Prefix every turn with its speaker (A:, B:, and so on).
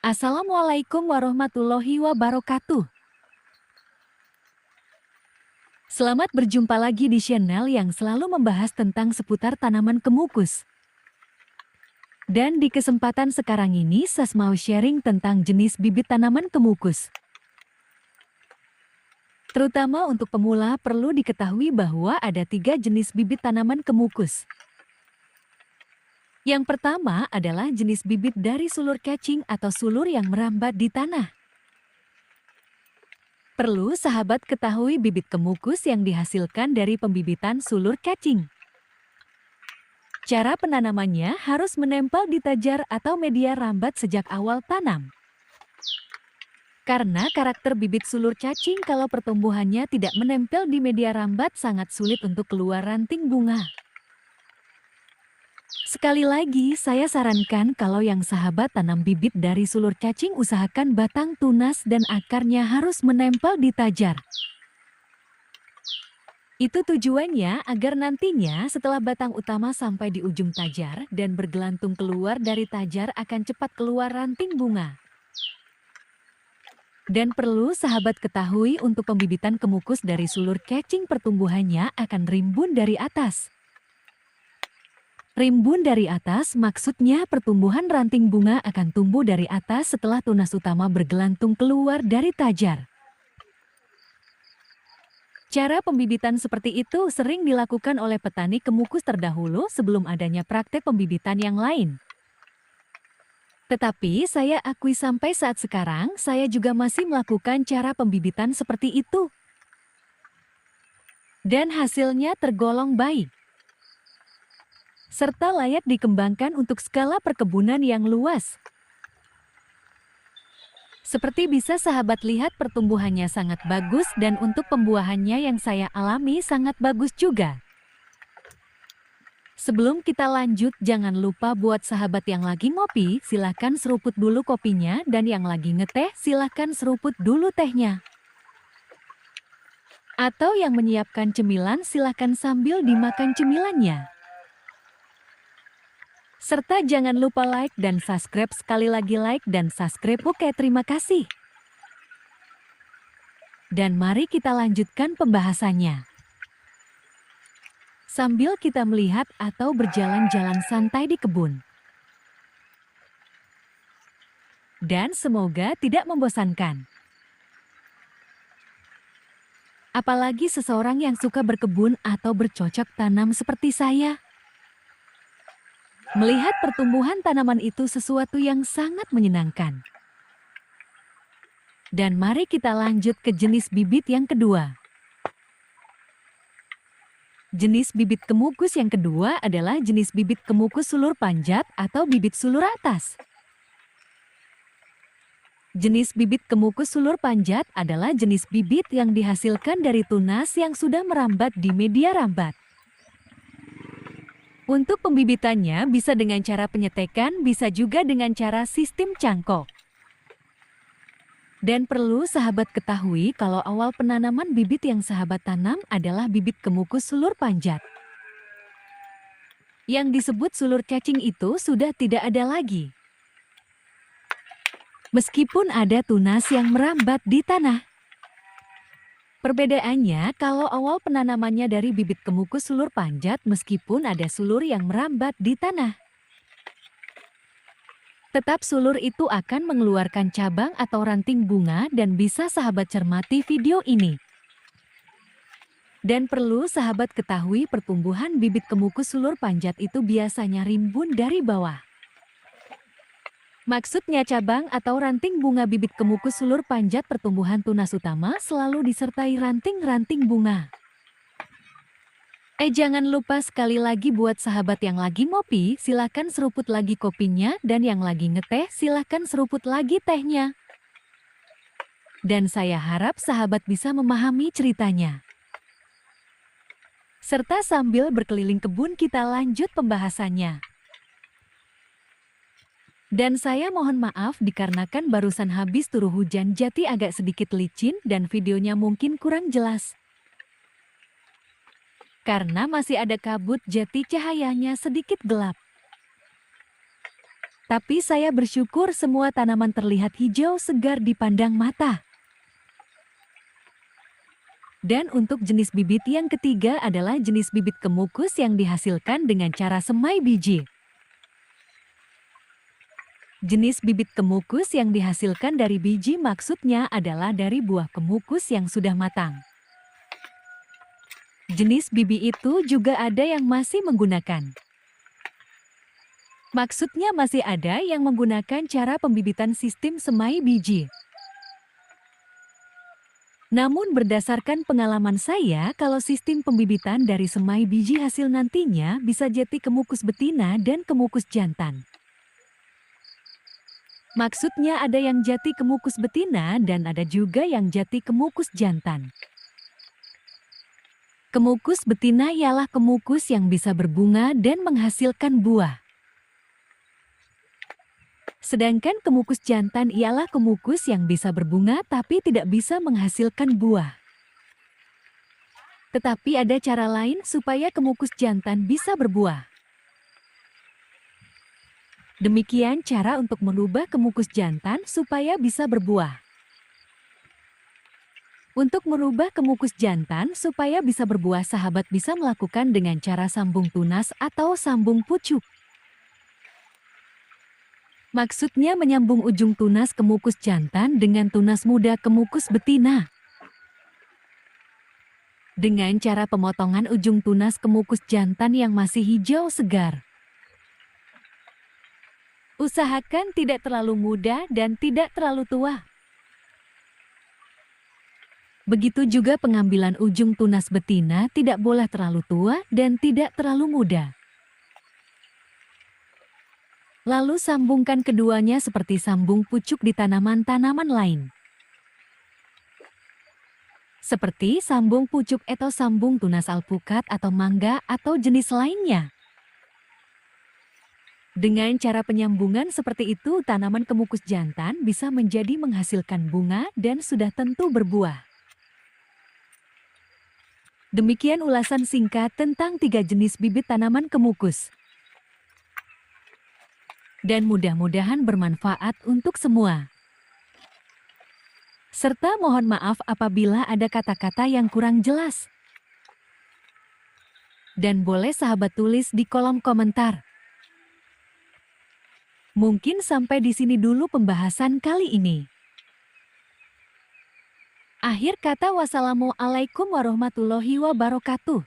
A: Assalamualaikum warahmatullahi wabarakatuh. Selamat berjumpa lagi di channel yang selalu membahas tentang seputar tanaman kemukus. Dan di kesempatan sekarang ini saya mau sharing tentang jenis bibit tanaman kemukus. Terutama untuk pemula perlu diketahui bahwa ada 3 jenis bibit tanaman kemukus. Yang pertama adalah jenis bibit dari sulur cacing atau sulur yang merambat di tanah. Perlu sahabat ketahui bibit kemukus yang dihasilkan dari pembibitan sulur cacing. Cara penanamannya harus menempel di tajar atau media rambat sejak awal tanam. Karena karakter bibit sulur cacing kalau pertumbuhannya tidak menempel di media rambat sangat sulit untuk keluar ranting bunga. Sekali lagi, saya sarankan kalau yang sahabat tanam bibit dari sulur cacing usahakan batang tunas dan akarnya harus menempel di tajar. Itu tujuannya agar nantinya setelah batang utama sampai di ujung tajar dan bergelantung keluar dari tajar akan cepat keluar ranting bunga. Dan perlu sahabat ketahui untuk pembibitan kemukus dari sulur cacing pertumbuhannya akan rimbun dari atas. Rimbun dari atas maksudnya pertumbuhan ranting bunga akan tumbuh dari atas setelah tunas utama bergelantung keluar dari tajar. Cara pembibitan seperti itu sering dilakukan oleh petani kemukus terdahulu sebelum adanya praktek pembibitan yang lain. Tetapi saya akui sampai saat sekarang saya juga masih melakukan cara pembibitan seperti itu. Dan hasilnya tergolong baik. Serta layak dikembangkan untuk skala perkebunan yang luas. Seperti bisa sahabat lihat pertumbuhannya sangat bagus dan untuk pembuahannya yang saya alami sangat bagus juga. Sebelum kita lanjut jangan lupa buat sahabat yang lagi ngopi silahkan seruput dulu kopinya dan yang lagi ngeteh silahkan seruput dulu tehnya. Atau yang menyiapkan cemilan silahkan sambil dimakan cemilannya. Serta jangan lupa like dan subscribe, sekali lagi like dan subscribe. Oke, terima kasih. Dan mari kita lanjutkan pembahasannya. Sambil kita melihat atau berjalan-jalan santai di kebun. Dan semoga tidak membosankan. Apalagi seseorang yang suka berkebun atau bercocok tanam seperti saya. Melihat pertumbuhan tanaman itu sesuatu yang sangat menyenangkan. Dan mari kita lanjut ke jenis bibit yang kedua. Jenis bibit kemukus yang kedua adalah jenis bibit kemukus sulur panjat atau bibit sulur atas. Jenis bibit kemukus sulur panjat adalah jenis bibit yang dihasilkan dari tunas yang sudah merambat di media rambat. Untuk pembibitannya bisa dengan cara penyetekan, bisa juga dengan cara sistem cangkok. Dan perlu sahabat ketahui kalau awal penanaman bibit yang sahabat tanam adalah bibit kemukus sulur panjat. Yang disebut sulur cacing itu sudah tidak ada lagi. Meskipun ada tunas yang merambat di tanah. Perbedaannya kalau awal penanamannya dari bibit kemukus sulur panjat meskipun ada sulur yang merambat di tanah. Tetap sulur itu akan mengeluarkan cabang atau ranting bunga dan bisa sahabat cermati video ini. Dan perlu sahabat ketahui pertumbuhan bibit kemukus sulur panjat itu biasanya rimbun dari bawah. Maksudnya cabang atau ranting bunga bibit kemukus sulur panjat pertumbuhan tunas utama selalu disertai ranting-ranting bunga. Jangan lupa sekali lagi buat sahabat yang lagi ngopi, silakan seruput lagi kopinya dan yang lagi ngeteh silakan seruput lagi tehnya. Dan saya harap sahabat bisa memahami ceritanya. Serta sambil berkeliling kebun kita lanjut pembahasannya. Dan saya mohon maaf dikarenakan barusan habis turun hujan jadi agak sedikit licin dan videonya mungkin kurang jelas. Karena masih ada kabut jadi cahayanya sedikit gelap. Tapi saya bersyukur semua tanaman terlihat hijau segar dipandang mata. Dan untuk jenis bibit yang ketiga adalah jenis bibit kemukus yang dihasilkan dengan cara semai biji. Jenis bibit kemukus yang dihasilkan dari biji maksudnya adalah dari buah kemukus yang sudah matang. Jenis bibit itu juga ada yang masih menggunakan. Maksudnya masih ada yang menggunakan cara pembibitan sistem semai biji. Namun berdasarkan pengalaman saya, kalau sistem pembibitan dari semai biji hasil nantinya bisa jati kemukus betina dan kemukus jantan. Maksudnya ada yang jati kemukus betina dan ada juga yang jati kemukus jantan. Kemukus betina ialah kemukus yang bisa berbunga dan menghasilkan buah. Sedangkan kemukus jantan ialah kemukus yang bisa berbunga tapi tidak bisa menghasilkan buah. Tetapi ada cara lain supaya kemukus jantan bisa berbuah. Demikian cara untuk merubah kemukus jantan supaya bisa berbuah. Untuk merubah kemukus jantan supaya bisa berbuah, sahabat bisa melakukan dengan cara sambung tunas atau sambung pucuk. Maksudnya menyambung ujung tunas kemukus jantan dengan tunas muda kemukus betina. Dengan cara pemotongan ujung tunas kemukus jantan yang masih hijau segar. Usahakan tidak terlalu muda dan tidak terlalu tua. Begitu juga pengambilan ujung tunas betina tidak boleh terlalu tua dan tidak terlalu muda. Lalu sambungkan keduanya seperti sambung pucuk di tanaman-tanaman lain. Seperti sambung pucuk atau sambung tunas alpukat atau mangga atau jenis lainnya. Dengan cara penyambungan seperti itu, tanaman kemukus jantan bisa menjadi menghasilkan bunga dan sudah tentu berbuah. Demikian ulasan singkat tentang 3 jenis bibit tanaman kemukus. Dan mudah-mudahan bermanfaat untuk semua. Serta mohon maaf apabila ada kata-kata yang kurang jelas. Dan boleh sahabat tulis di kolom komentar. Mungkin sampai di sini dulu pembahasan kali ini. Akhir kata, wassalamualaikum warahmatullahi wabarakatuh.